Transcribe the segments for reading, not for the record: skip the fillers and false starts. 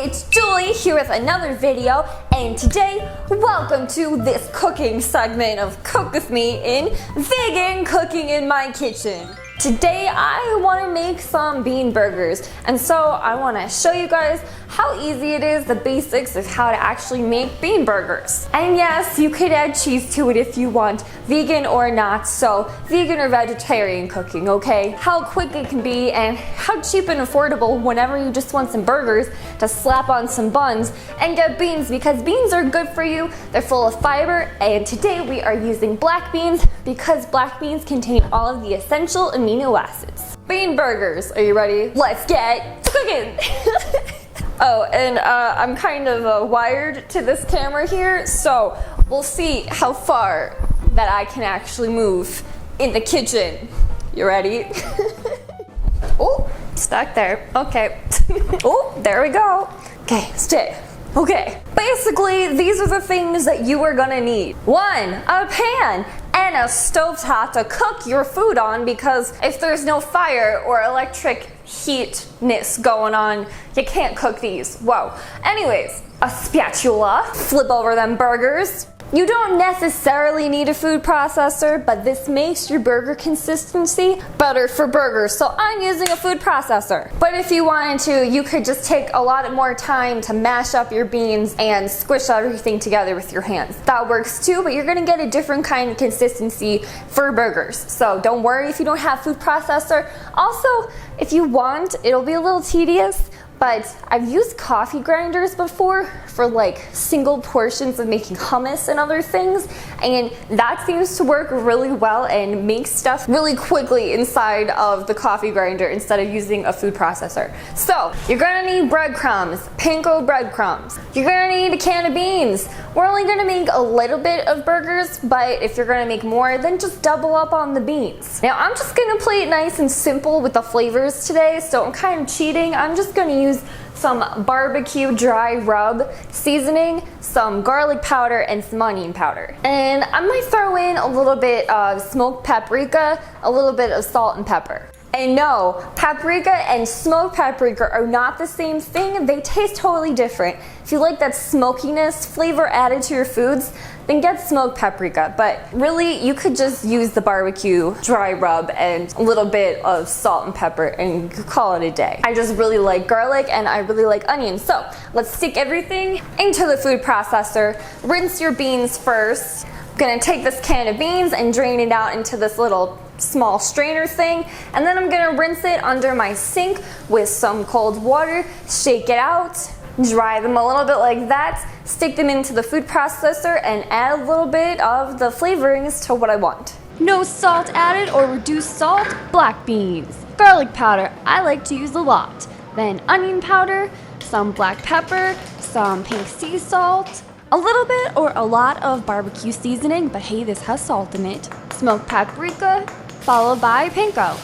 it's Julie here with another video, and today, welcome to this cooking segment of Cook With Me in Vegan Cooking in My Kitchen. Today I want to make some bean burgers, and so I want to show you guys how easy it is, the basics of how to actually make bean burgers. And yes, you could add cheese to it if you want, vegan or not, so vegan or vegetarian cooking, okay? How quick it can be and how cheap and affordable whenever you just want some burgers to slap on some buns and get beans, because beans are good for you, they're full of fiber, and today we are using black beans because black beans contain all of the essential amino acids. Bean burgers, are you ready? Let's get cooking! Oh, and I'm kind of wired to this camera here, so we'll see how far that I can actually move in the kitchen. You ready? Oh, stuck there. Okay. Oh, there we go. Okay, stay. Okay, basically these are the things that you are gonna need. 1, a pan and a stovetop to cook your food on, because if there's no fire or electric heatness going on, you can't cook these. Whoa. Anyways, a spatula, flip over them burgers. You don't necessarily need a food processor, but this makes your burger consistency better for burgers, so I'm using a food processor. But if you wanted to, you could just take a lot more time to mash up your beans and squish everything together with your hands. That works too, but you're gonna get a different kind of consistency for burgers. So don't worry if you don't have food processor. Also, if you want, it'll be a little tedious, but I've used coffee grinders before for like single portions of making hummus and other things, and that seems to work really well and make stuff really quickly inside of the coffee grinder instead of using a food processor. So you're gonna need breadcrumbs, panko breadcrumbs. You're gonna need a can of beans. We're only gonna make a little bit of burgers, but if you're gonna make more, then just double up on the beans. Now I'm just gonna play it nice and simple with the flavors today, so I'm kind of cheating. I'm just gonna use some barbecue dry rub seasoning, some garlic powder, and some onion powder. And I might throw in a little bit of smoked paprika, a little bit of salt and pepper. And no, paprika and smoked paprika are not the same thing. They taste totally different. If you like that smokiness flavor added to your foods, then get smoked paprika. But really, you could just use the barbecue dry rub and a little bit of salt and pepper and you could call it a day. I just really like garlic and I really like onions. So let's stick everything into the food processor. Rinse your beans first. I'm gonna take this can of beans and drain it out into this little small strainer thing, and then I'm gonna rinse it under my sink with some cold water, shake it out, dry them a little bit like that, stick them into the food processor, and add a little bit of the flavorings to what I want. No salt added or reduced salt, black beans. Garlic powder, I like to use a lot. Then onion powder, some black pepper, some pink sea salt, a little bit or a lot of barbecue seasoning, but hey, this has salt in it. Smoked paprika, followed by panko.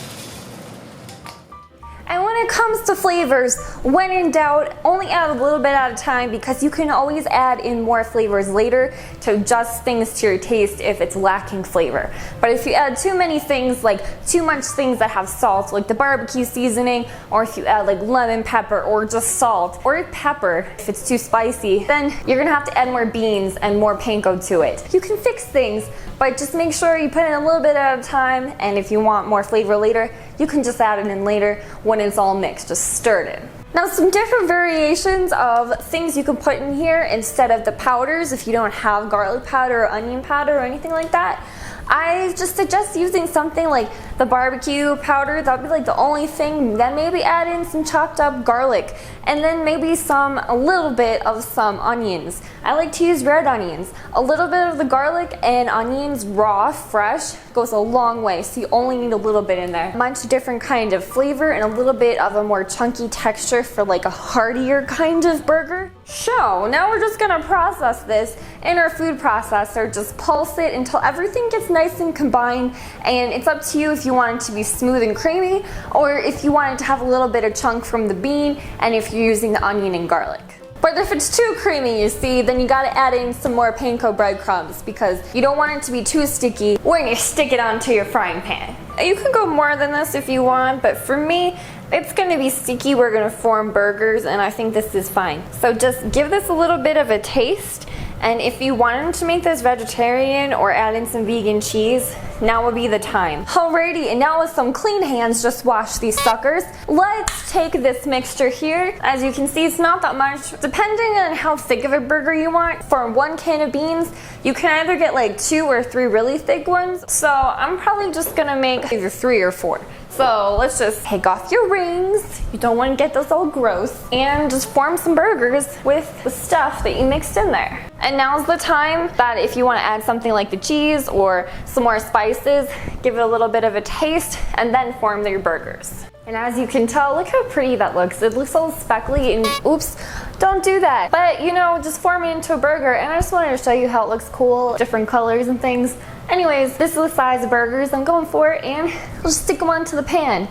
And when it comes to flavors, when in doubt, only add a little bit at a time, because you can always add in more flavors later to adjust things to your taste if it's lacking flavor. But if you add too many things, like too much things that have salt, like the barbecue seasoning, or if you add like lemon pepper or just salt, or pepper if it's too spicy, then you're gonna have to add more beans and more panko to it. You can fix things, but just make sure you put in a little bit at a time, and if you want more flavor later, you can just add it in later when it's all mixed. Just stir it in. Now, some different variations of things you can put in here instead of the powders if you don't have garlic powder or onion powder or anything like that. I just suggest using something like the barbecue powder. That would be like the only thing. Then maybe add in some chopped up garlic, and then maybe a little bit of some onions. I like to use red onions. A little bit of the garlic and onions raw, fresh, goes a long way, so you only need a little bit in there. Much different kind of flavor and a little bit of a more chunky texture for like a heartier kind of burger. So now we're just gonna process this in our food processor. Just pulse it until everything gets nice and combined, and it's up to you if you want it to be smooth and creamy, or if you want it to have a little bit of chunk from the bean, and if you're using the onion and garlic. But if it's too creamy, you see, then you gotta add in some more panko breadcrumbs, because you don't want it to be too sticky when you stick it onto your frying pan. You can go more than this if you want, but for me, it's gonna be sticky. We're gonna form burgers, and I think this is fine. So just give this a little bit of a taste. And if you wanted to make this vegetarian or add in some vegan cheese, now would be the time. Alrighty, and now with some clean hands, just wash these suckers. Let's take this mixture here. As you can see, it's not that much. Depending on how thick of a burger you want, for 1 can of beans, you can either get like 2 or 3 really thick ones. So I'm probably just gonna make either 3 or 4. So let's just take off your rings. You don't want to get those all gross. And just form some burgers with the stuff that you mixed in there. And now's the time that if you want to add something like the cheese or some more spices, give it a little bit of a taste and then form your burgers. And as you can tell, look how pretty that looks. It looks all speckly and oops, don't do that. But you know, just form it into a burger, and I just wanted to show you how it looks cool, different colors and things. Anyways, this is the size of burgers I'm going for, and I'll just stick them onto the pan.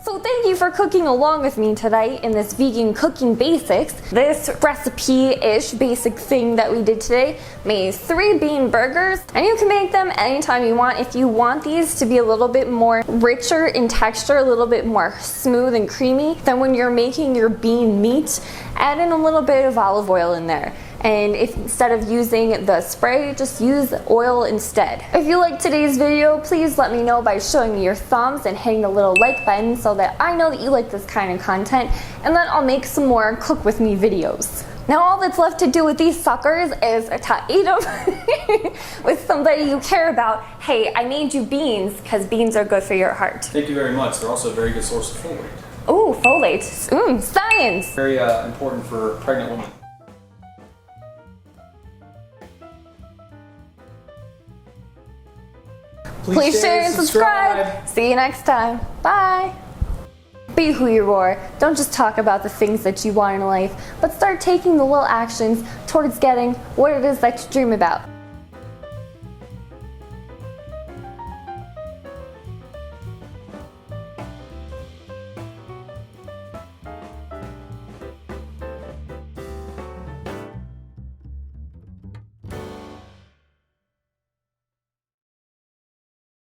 So thank you for cooking along with me today in this vegan cooking basics. This recipe-ish basic thing that we did today made 3 bean burgers, and you can make them anytime you want. If you want these to be a little bit more richer in texture, a little bit more smooth and creamy, then when you're making your bean meat, add in a little bit of olive oil in there. And if instead of using the spray, just use oil instead. If you liked today's video, please let me know by showing me your thumbs and hitting the little like button so that I know that you like this kind of content, and then I'll make some more cook with me videos. Now all that's left to do with these suckers is to eat them with somebody you care about. Hey, I made you beans because beans are good for your heart. Thank you very much. They're also a very good source of folate. Ooh, folate. Science. Very important for pregnant women. Please share and subscribe. See you next time. Bye. Be who you are. Don't just talk about the things that you want in life, but start taking the little actions towards getting what it is that you dream about.